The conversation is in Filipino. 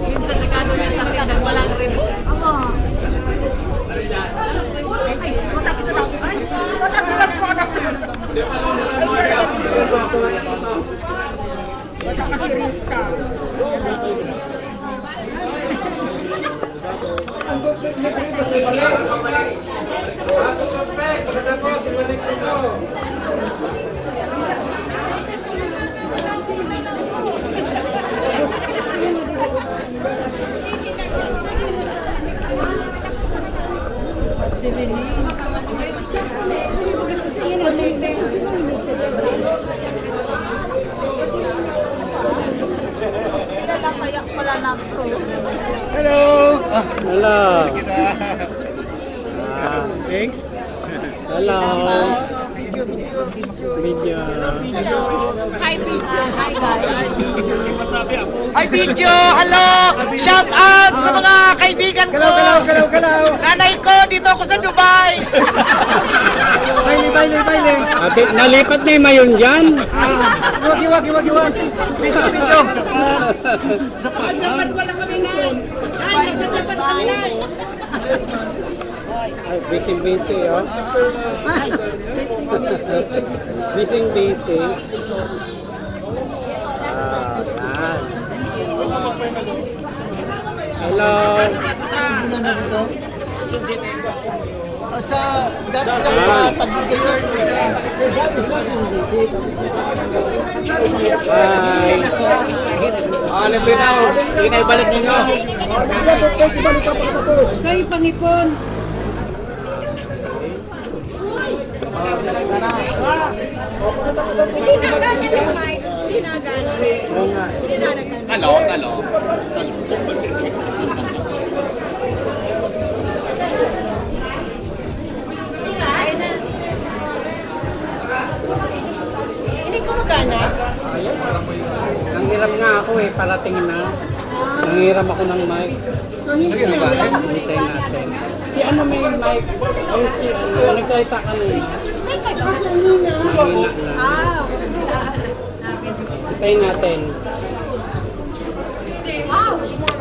Minsan nagkano yung sakyan, walang rin. Hello! Hello. Thanks. Hello. Video. Hi, video. Hi, guys. Hi, video! Hello! Shout out sa mga kaibigan ko! Kalaw! Nanay ko, dito ako sa Dubai! Baile! Nalipat na yung mayon dyan. Iwag! Video! Japan pala kami na! Ay, nasa Japan kami na! Ay, busy, oh. Busy. Yan. Hello. Sa dati sa Taguigay dati sa Bye. Libre na, oh. Hindi na ibalik ninyo. Sa'yo, Pangipon! Hindi na gano'n yung mic. Hindi na gano'n. Oo nga. Hindi na gano'n. Talo. Hindi ko magana. Nanghiram nga ako eh, parating na. Nanghiram ako ng mic. Hintay natin. Si ano may mic? Yung si ano, nagsalita kanina. Mahina na. Hintayin natin. Wow!